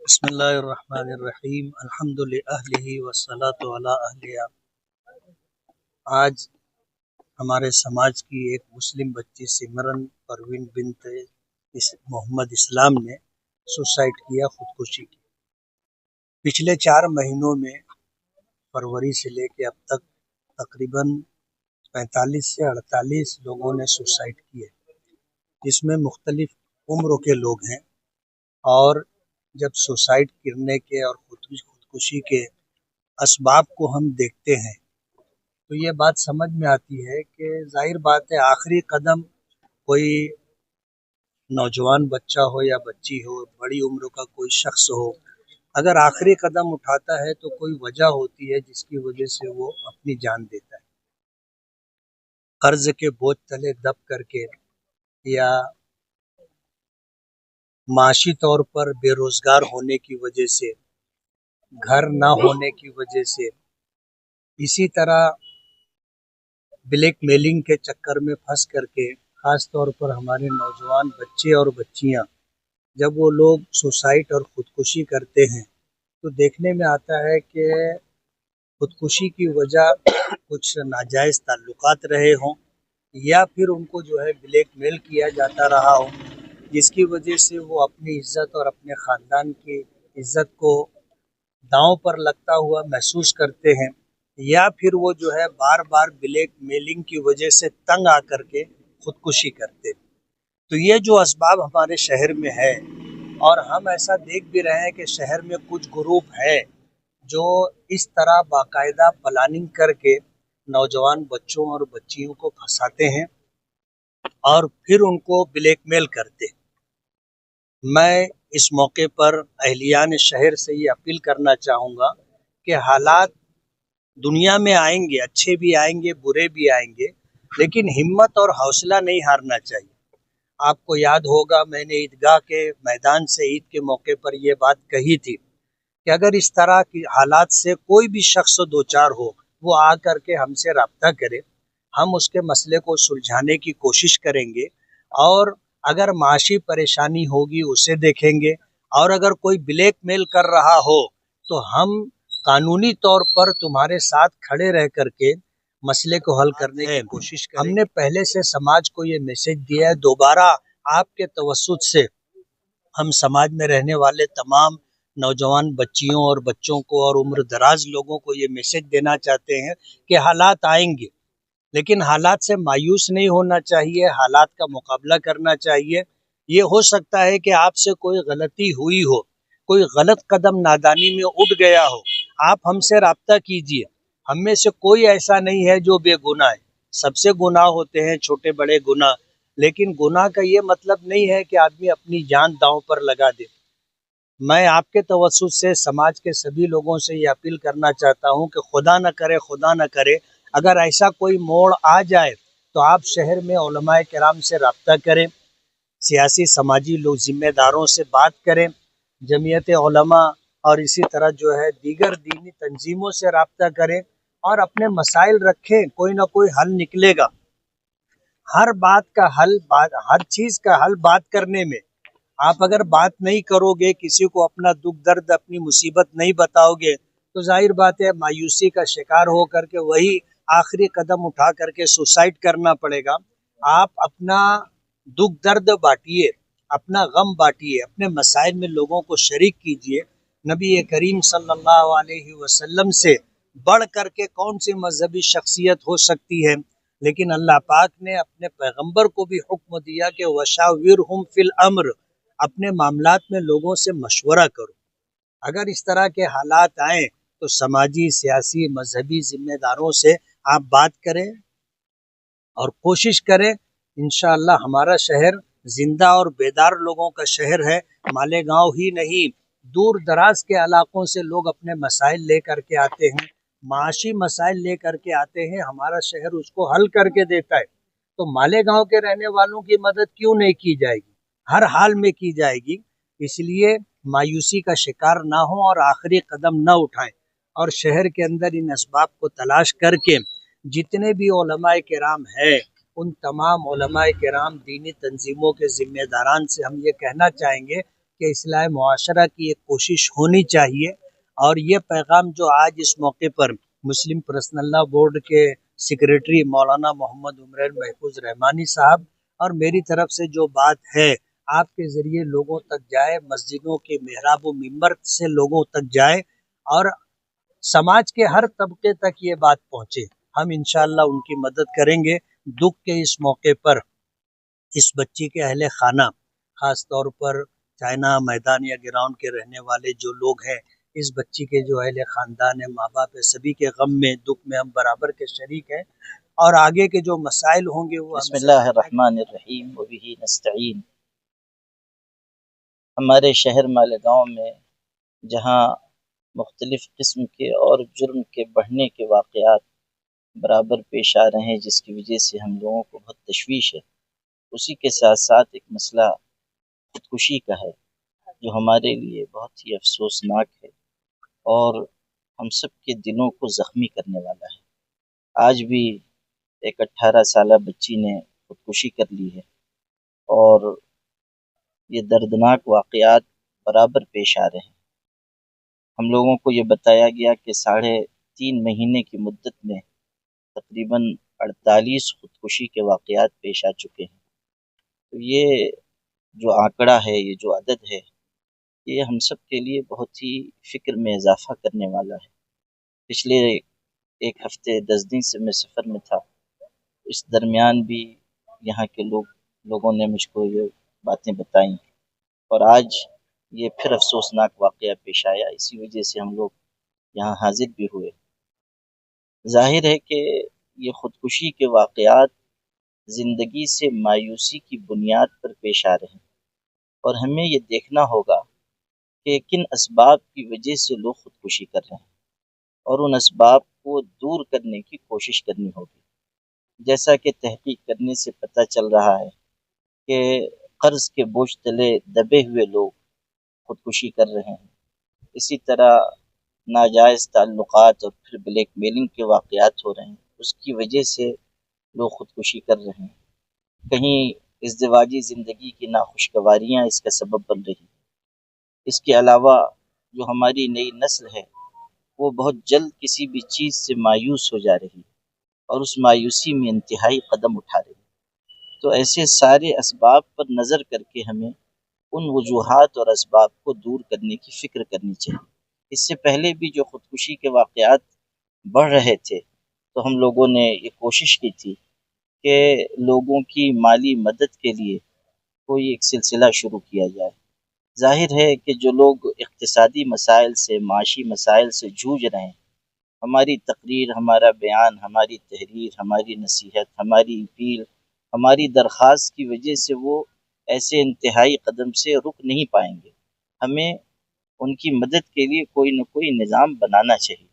بسم اللہ الرحمن الرحیم الحمد للہ والصلاۃ علی اہلہ۔ آج ہمارے سماج کی ایک مسلم بچی سمرن پروین بنت محمد اسلام نے سوسائڈ کیا، خودکشی کی۔ پچھلے 4 مہینوں میں فروری سے لے کے اب تک تقریباً 45 سے 48 لوگوں نے سوسائڈ کیے، جس میں مختلف عمروں کے لوگ ہیں۔ اور جب سوسائڈ کرنے کے اور خودکشی کے اسباب کو ہم دیکھتے ہیں تو یہ بات سمجھ میں آتی ہے کہ ظاہر بات ہے، آخری قدم کوئی نوجوان بچہ ہو یا بچی ہو، بڑی عمر کا کوئی شخص ہو، اگر آخری قدم اٹھاتا ہے تو کوئی وجہ ہوتی ہے جس کی وجہ سے وہ اپنی جان دیتا ہے۔ قرض کے بوجھ تلے دب کر کے، یا معاشی طور پر بے روزگار ہونے کی وجہ سے، گھر نہ ہونے کی وجہ سے، اسی طرح بلیک میلنگ کے چکر میں پھنس کر کے، خاص طور پر ہمارے نوجوان بچے اور بچیاں جب وہ لوگ سوسائڈ اور خودکشی کرتے ہیں تو دیکھنے میں آتا ہے کہ خودکشی کی وجہ کچھ ناجائز تعلقات رہے ہوں، یا پھر ان کو جو ہے بلیک میل کیا جاتا رہا ہو، جس کی وجہ سے وہ اپنی عزت اور اپنے خاندان کی عزت کو داؤں پر لگتا ہوا محسوس کرتے ہیں، یا پھر وہ جو ہے بار بار بلیک میلنگ کی وجہ سے تنگ آ کر کے خودکشی کرتے۔ تو یہ جو اسباب ہمارے شہر میں ہے، اور ہم ایسا دیکھ بھی رہے ہیں کہ شہر میں کچھ گروپ ہے جو اس طرح باقاعدہ پلاننگ کر کے نوجوان بچوں اور بچیوں کو پھنساتے ہیں اور پھر ان کو بلیک میل کرتے۔ میں اس موقع پر اہلیان شہر سے یہ اپیل کرنا چاہوں گا کہ حالات دنیا میں آئیں گے، اچھے بھی آئیں گے، برے بھی آئیں گے، لیکن ہمت اور حوصلہ نہیں ہارنا چاہیے۔ آپ کو یاد ہوگا میں نے عیدگاہ کے میدان سے عید کے موقع پر یہ بات کہی تھی کہ اگر اس طرح کی حالات سے کوئی بھی شخص دوچار ہو، وہ آ کر کے ہم سے رابطہ کرے، ہم اس کے مسئلے کو سلجھانے کی کوشش کریں گے، اور اگر معاشی پریشانی ہوگی اسے دیکھیں گے، اور اگر کوئی بلیک میل کر رہا ہو تو ہم قانونی طور پر تمہارے ساتھ کھڑے رہ کر کے مسئلے کو حل کرنے کی کوشش کریں۔ ہم نے پہلے سے سماج کو یہ میسج دیا ہے، دوبارہ آپ کے توسط سے ہم سماج میں رہنے والے تمام نوجوان بچیوں اور بچوں کو اور عمر دراز لوگوں کو یہ میسج دینا چاہتے ہیں کہ حالات آئیں گے، لیکن حالات سے مایوس نہیں ہونا چاہیے، حالات کا مقابلہ کرنا چاہیے۔ یہ ہو سکتا ہے کہ آپ سے کوئی غلطی ہوئی ہو، کوئی غلط قدم نادانی میں اٹھ گیا ہو، آپ ہم سے رابطہ کیجیے۔ ہم میں سے کوئی ایسا نہیں ہے جو بے گناہ ہے، سب سے گناہ ہوتے ہیں، چھوٹے بڑے گناہ، لیکن گناہ کا یہ مطلب نہیں ہے کہ آدمی اپنی جان داؤں پر لگا دے۔ میں آپ کے توسط سے سماج کے سبھی لوگوں سے یہ اپیل کرنا چاہتا ہوں کہ خدا نہ کرے اگر ایسا کوئی موڑ آ جائے تو آپ شہر میں علماء کرام سے رابطہ کریں، سیاسی سماجی لوگ ذمہ داروں سے بات کریں، جمعیت علماء اور اسی طرح جو ہے دیگر دینی تنظیموں سے رابطہ کریں اور اپنے مسائل رکھیں، کوئی نہ کوئی حل نکلے گا۔ ہر بات کا حل، ہر چیز کا حل بات کرنے میں، آپ اگر بات نہیں کرو گے، کسی کو اپنا دکھ درد، اپنی مصیبت نہیں بتاؤ گے تو ظاہر بات ہے مایوسی کا شکار ہو کر کے وہی آخری قدم اٹھا کر کے سوسائڈ کرنا پڑے گا۔ آپ اپنا دکھ درد بانٹیے، اپنا غم بانٹیے، اپنے مسائل میں لوگوں کو شریک کیجیے۔ نبی کریم صلی اللہ علیہ وسلم سے بڑھ کر کے کون سی مذہبی شخصیت ہو سکتی ہے، لیکن اللہ پاک نے اپنے پیغمبر کو بھی حکم دیا کہ وَشَاوِرْهُمْ فِي الْأَمْرِ، اپنے معاملات میں لوگوں سے مشورہ کرو۔ اگر اس طرح کے حالات آئیں تو سماجی، سیاسی، مذہبی ذمہ داروں سے آپ بات کریں اور کوشش کریں۔ انشاءاللہ ہمارا شہر زندہ اور بیدار لوگوں کا شہر ہے۔ مالیگاؤں ہی نہیں، دور دراز کے علاقوں سے لوگ اپنے مسائل لے کر کے آتے ہیں، معاشی مسائل لے کر کے آتے ہیں، ہمارا شہر اس کو حل کر کے دیتا ہے۔ تو مالیگاؤں کے رہنے والوں کی مدد کیوں نہیں کی جائے گی؟ ہر حال میں کی جائے گی۔ اس لیے مایوسی کا شکار نہ ہوں اور آخری قدم نہ اٹھائیں، اور شہر کے اندر ان اسباب کو تلاش کر کے جتنے بھی علماء کرام ہیں، ان تمام علماء کرام، دینی تنظیموں کے ذمہ داران سے ہم یہ کہنا چاہیں گے کہ اصلاح معاشرہ کی ایک کوشش ہونی چاہیے، اور یہ پیغام جو آج اس موقع پر مسلم پرسنل لا بورڈ کے سیکریٹری مولانا محمد عمرین محفوظ رحمانی صاحب اور میری طرف سے جو بات ہے آپ کے ذریعے لوگوں تک جائے، مسجدوں کے محراب و ممبر سے لوگوں تک جائے اور سماج کے ہر طبقے تک یہ بات پہنچے، ہم انشاءاللہ ان کی مدد کریں گے۔ دکھ کے اس موقع پر اس بچی کے اہل خانہ، خاص طور پر چائنا میدان یا گراؤنڈ کے رہنے والے جو لوگ ہیں، اس بچی کے جو اہل خاندان ہیں، ماں باپ ہے، سبھی کے غم میں دکھ میں ہم برابر کے شریک ہیں، اور آگے کے جو مسائل ہوں گے وہ بسم اللہ الرحمن الرحیم وبہ نستعین۔ ہمارے شہر مالیگاؤں میں جہاں مختلف قسم کے اور جرم کے بڑھنے کے واقعات برابر پیش آ رہے ہیں، جس کی وجہ سے ہم لوگوں کو بہت تشویش ہے، اسی کے ساتھ ساتھ ایک مسئلہ خودکشی کا ہے جو ہمارے لیے بہت ہی افسوسناک ہے اور ہم سب کے دلوں کو زخمی کرنے والا ہے۔ آج بھی ایک 18 سالہ بچی نے خودکشی کر لی ہے اور یہ دردناک واقعات برابر پیش آ رہے ہیں۔ ہم لوگوں کو یہ بتایا گیا کہ 3.5 مہینے کی مدت میں تقریباً 48 خودکشی کے واقعات پیش آ چکے ہیں۔ تو یہ جو آنکڑا ہے، یہ جو عدد ہے، یہ ہم سب کے لیے بہت ہی فکر میں اضافہ کرنے والا ہے۔ پچھلے 1 ہفتے 10 دن سے میں سفر میں تھا، اس درمیان بھی یہاں کے لوگوں نے مجھ کو یہ باتیں بتائیں اور آج یہ پھر افسوسناک واقعہ پیش آیا، اسی وجہ سے ہم لوگ یہاں حاضر بھی ہوئے۔ ظاہر ہے کہ یہ خودکشی کے واقعات زندگی سے مایوسی کی بنیاد پر پیش آ رہے ہیں، اور ہمیں یہ دیکھنا ہوگا کہ کن اسباب کی وجہ سے لوگ خودکشی کر رہے ہیں اور ان اسباب کو دور کرنے کی کوشش کرنی ہوگی۔ جیسا کہ تحقیق کرنے سے پتہ چل رہا ہے کہ قرض کے بوجھ تلے دبے ہوئے لوگ خودکشی کر رہے ہیں، اسی طرح ناجائز تعلقات اور پھر بلیک میلنگ کے واقعات ہو رہے ہیں، اس کی وجہ سے لوگ خودکشی کر رہے ہیں۔ کہیں ازدواجی زندگی کی ناخوشگواریاں اس کا سبب بن رہی ہیں۔ اس کے علاوہ جو ہماری نئی نسل ہے وہ بہت جلد کسی بھی چیز سے مایوس ہو جا رہی ہے اور اس مایوسی میں انتہائی قدم اٹھا رہی ہے۔ تو ایسے سارے اسباب پر نظر کر کے ہمیں ان وجوہات اور اسباب کو دور کرنے کی فکر کرنی چاہیے۔ اس سے پہلے بھی جو خودکشی کے واقعات بڑھ رہے تھے تو ہم لوگوں نے یہ کوشش کی تھی کہ لوگوں کی مالی مدد کے لیے کوئی ایک سلسلہ شروع کیا جائے۔ ظاہر ہے کہ جو لوگ اقتصادی مسائل سے، معاشی مسائل سے جوجھ رہے ہیں، ہماری تقریر، ہمارا بیان، ہماری تحریر، ہماری نصیحت، ہماری اپیل، ہماری درخواست کی وجہ سے وہ ایسے انتہائی قدم سے رک نہیں پائیں گے۔ ہمیں ان کی مدد کے لیے کوئی نہ کوئی نظام بنانا چاہیے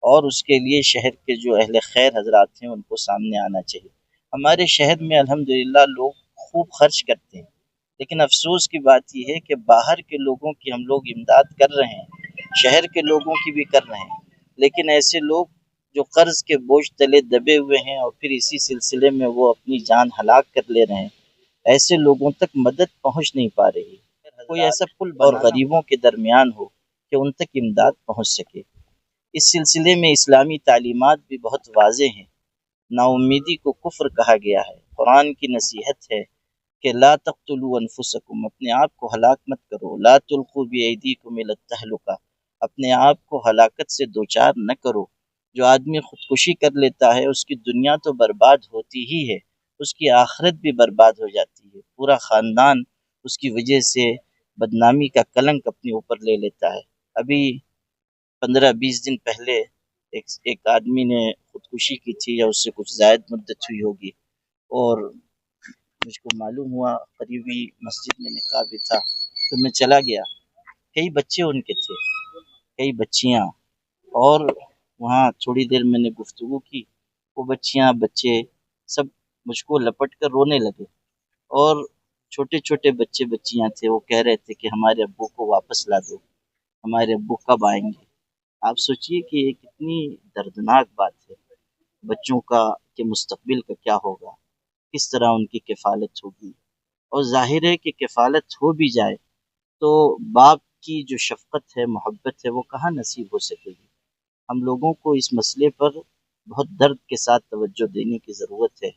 اور اس کے لیے شہر کے جو اہل خیر حضرات ہیں ان کو سامنے آنا چاہیے۔ ہمارے شہر میں الحمدللہ لوگ خوب خرچ کرتے ہیں، لیکن افسوس کی بات یہ ہے کہ باہر کے لوگوں کی ہم لوگ امداد کر رہے ہیں، شہر کے لوگوں کی بھی کر رہے ہیں، لیکن ایسے لوگ جو قرض کے بوجھ تلے دبے ہوئے ہیں اور پھر اسی سلسلے میں وہ اپنی جان ہلاک کر لے رہے ہیں، ایسے لوگوں تک مدد پہنچ نہیں پا رہی ہے۔ کوئی ایسا پل اور غریبوں کے درمیان ہو کہ ان تک امداد پہنچ سکے۔ اس سلسلے میں اسلامی تعلیمات بھی بہت واضح ہیں۔ نا امیدی کو کفر کہا گیا ہے۔ قرآن کی نصیحت ہے کہ لا تقتلوا انفسکم، اپنے آپ کو ہلاک مت کرو، لا تلقوا بایدیکم الی التہلکہ، اپنے آپ کو ہلاکت سے دوچار نہ کرو۔ جو آدمی خودکشی کر لیتا ہے اس کی دنیا تو برباد ہوتی ہی ہے، اس کی آخرت بھی برباد ہو جاتی ہے، پورا خاندان اس کی وجہ سے بدنامی کا کلنک اپنے اوپر لے لیتا ہے۔ ابھی 15-20 دن پہلے ایک آدمی نے خودکشی کی تھی یا اس سے کچھ زائد مدت ہوئی ہوگی، اور مجھ کو معلوم ہوا، قریبی مسجد میں نکاح بھی تھا تو میں چلا گیا، کئی بچے ان کے تھے، کئی بچیاں، اور وہاں تھوڑی دیر میں نے گفتگو کی، وہ بچیاں بچے سب مجھ کو لپٹ کر رونے لگے، اور چھوٹے چھوٹے بچے بچیاں تھے، وہ کہہ رہے تھے کہ ہمارے ابو کو واپس لا دو، ہمارے ابو کب آئیں گے۔ آپ سوچئے کہ یہ کتنی دردناک بات ہے، بچوں کا کہ مستقبل کا کیا ہوگا، کس طرح ان کی کفالت ہوگی، اور ظاہر ہے کہ کفالت ہو بھی جائے تو باپ کی جو شفقت ہے، محبت ہے، وہ کہاں نصیب ہو سکے گی؟ ہم لوگوں کو اس مسئلے پر بہت درد کے ساتھ توجہ دینے کی ضرورت ہے۔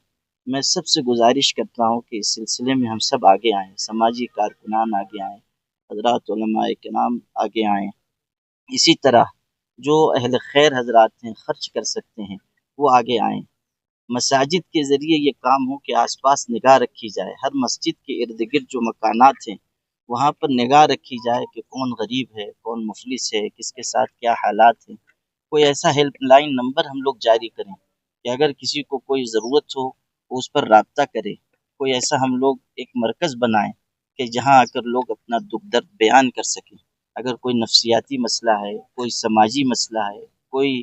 میں سب سے گزارش کرتا ہوں کہ اس سلسلے میں ہم سب آگے آئیں، سماجی کارکنان آگے آئیں، حضرات علماء کرام آگے آئیں، اسی طرح جو اہل خیر حضرات ہیں، خرچ کر سکتے ہیں، وہ آگے آئیں۔ مساجد کے ذریعے یہ کام ہو کہ آس پاس نگاہ رکھی جائے، ہر مسجد کے ارد گرد جو مکانات ہیں وہاں پر نگاہ رکھی جائے کہ کون غریب ہے، کون مفلس ہے، کس کے ساتھ کیا حالات ہیں۔ کوئی ایسا ہیلپ لائن نمبر ہم لوگ جاری کریں کہ اگر کسی کو کوئی ضرورت ہو وہ اس پر رابطہ کرے۔ کوئی ایسا ہم لوگ ایک مرکز بنائیں کہ جہاں آ کر لوگ اپنا دکھ درد بیان کر سکیں۔ اگر کوئی نفسیاتی مسئلہ ہے، کوئی سماجی مسئلہ ہے، کوئی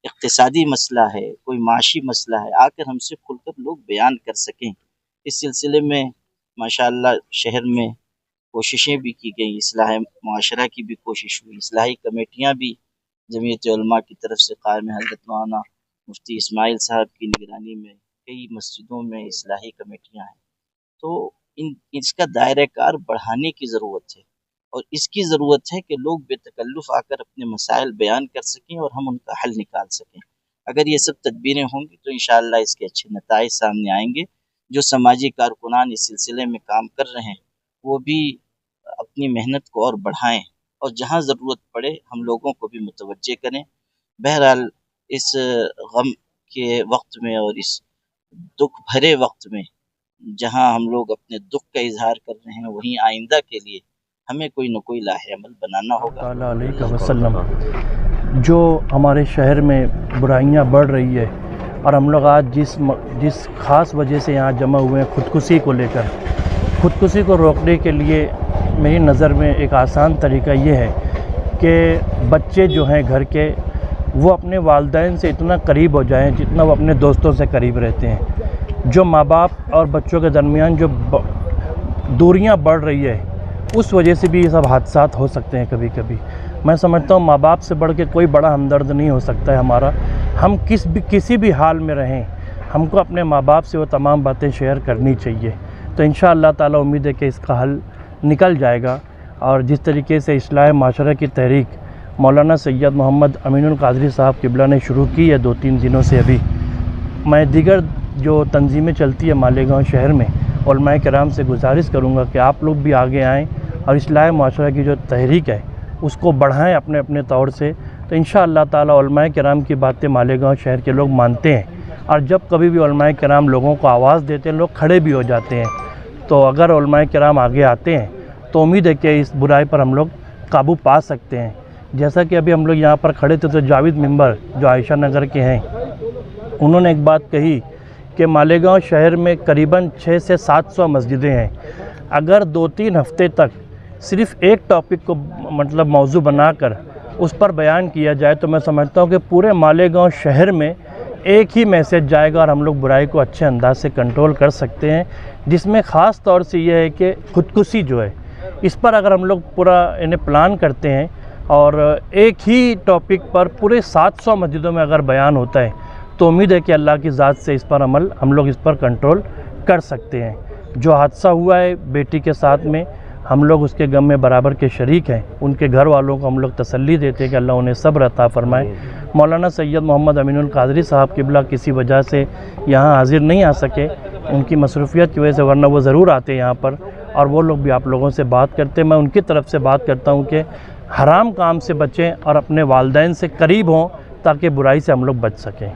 اقتصادی مسئلہ ہے، کوئی معاشی مسئلہ ہے، آ کر ہم سے کھل کر لوگ بیان کر سکیں۔ اس سلسلے میں ماشاءاللہ شہر میں کوششیں بھی کی گئیں، اصلاح معاشرہ کی بھی کوشش ہوئی، اصلاحی کمیٹیاں بھی جمعیت علماء کی طرف سے قائم ہے۔ حضرت مولانا مفتی اسماعیل صاحب کی نگرانی میں کئی مسجدوں میں اصلاحی کمیٹیاں ہیں۔ تو اس کا دائرہ کار بڑھانے کی ضرورت ہے، اور اس کی ضرورت ہے کہ لوگ بے تکلف آ کر اپنے مسائل بیان کر سکیں اور ہم ان کا حل نکال سکیں۔ اگر یہ سب تدبیریں ہوں گی تو انشاءاللہ اس کے اچھے نتائج سامنے آئیں گے۔ جو سماجی کارکنان اس سلسلے میں کام کر رہے ہیں وہ بھی اپنی محنت کو اور بڑھائیں، اور جہاں ضرورت پڑے ہم لوگوں کو بھی متوجہ کریں۔ بہرحال اس غم کے وقت میں اور اس دکھ بھرے وقت میں جہاں ہم لوگ اپنے دکھ کا اظہار کر رہے ہیں، وہیں آئندہ کے لیے ہمیں کوئی نہ کوئی لاہ عمل بنانا ہوگا۔ تعالیٰ علیہ وسلم جو ہمارے شہر میں برائیاں بڑھ رہی ہے، اور ہم لوگ آج جس خاص وجہ سے یہاں جمع ہوئے ہیں خودکشی کو لے کر، خودکشی کو روکنے کے لیے میری نظر میں ایک آسان طریقہ یہ ہے کہ بچے جو ہیں گھر کے وہ اپنے والدین سے اتنا قریب ہو جائیں جتنا وہ اپنے دوستوں سے قریب رہتے ہیں۔ جو ماں باپ اور بچوں کے درمیان جو دوریاں بڑھ رہی ہے اس وجہ سے بھی یہ سب حادثات ہو سکتے ہیں کبھی کبھی۔ میں سمجھتا ہوں ماں باپ سے بڑھ کے کوئی بڑا ہمدرد نہیں ہو سکتا ہے ہمارا۔ ہم کسی بھی حال میں رہیں، ہم کو اپنے ماں باپ سے وہ تمام باتیں شیئر کرنی چاہیے۔ تو انشاءاللہ تعالیٰ امید ہے کہ اس کا حل نکل جائے گا، اور جس طریقے سے اصلاح معاشرہ کی تحریک مولانا سید محمد امین القادری صاحب قبلہ نے شروع کی ہے 2-3 دنوں سے، ابھی میں دیگر جو تنظیمیں چلتی ہے مالیگاؤں شہر میں علماء کرام سے گزارش کروں گا کہ آپ لوگ بھی آگے آئیں اور اصلاح معاشرہ کی جو تحریک ہے اس کو بڑھائیں اپنے اپنے طور سے۔ تو انشاءاللہ تعالیٰ علماء کرام کی باتیں مالیگاؤں شہر کے لوگ مانتے ہیں، اور جب کبھی بھی علماء کرام لوگوں کو آواز دیتے ہیں لوگ کھڑے بھی ہو جاتے ہیں۔ تو اگر علماء کرام آگے آتے ہیں تو امید ہے کہ اس برائی پر ہم لوگ قابو پا سکتے ہیں۔ جیسا کہ ابھی ہم لوگ یہاں پر کھڑے تھے تو جاوید ممبر جو عائشہ نگر کے ہیں انہوں نے ایک بات کہی کہ مالیگاؤں شہر میں قریباً 600 سے 700 مسجدیں ہیں، اگر 2-3 ہفتے تک صرف ایک ٹاپک کو موضوع بنا کر اس پر بیان کیا جائے تو میں سمجھتا ہوں کہ پورے مالیگاؤں شہر میں ایک ہی میسج جائے گا اور ہم لوگ برائی کو اچھے انداز سے کنٹرول کر سکتے ہیں، جس میں خاص طور سے یہ ہے کہ خودکشی جو ہے اس پر اگر ہم لوگ پورا انہیں پلان کرتے ہیں اور ایک ہی ٹاپک پر پورے 700 مسجدوں میں اگر بیان ہوتا ہے تو امید ہے کہ اللہ کی ذات سے اس پر عمل ہم لوگ اس پر کنٹرول کر سکتے ہیں۔ جو حادثہ ہوا ہے بیٹی کے ساتھ میں ہم لوگ اس کے غم میں برابر کے شریک ہیں، ان کے گھر والوں کو ہم لوگ تسلی دیتے ہیں کہ اللہ انہیں صبر عطا فرمائے۔ مولانا سید محمد امین القادری صاحب قبلہ کسی وجہ سے یہاں حاضر نہیں آ سکے، ان کی مصروفیت کی وجہ سے، ورنہ وہ ضرور آتے یہاں پر اور وہ لوگ بھی آپ لوگوں سے بات کرتے۔ میں ان کی طرف سے بات کرتا ہوں کہ حرام کام سے بچیں اور اپنے والدین سے قریب ہوں تاکہ برائی سے ہم لوگ بچ سکیں۔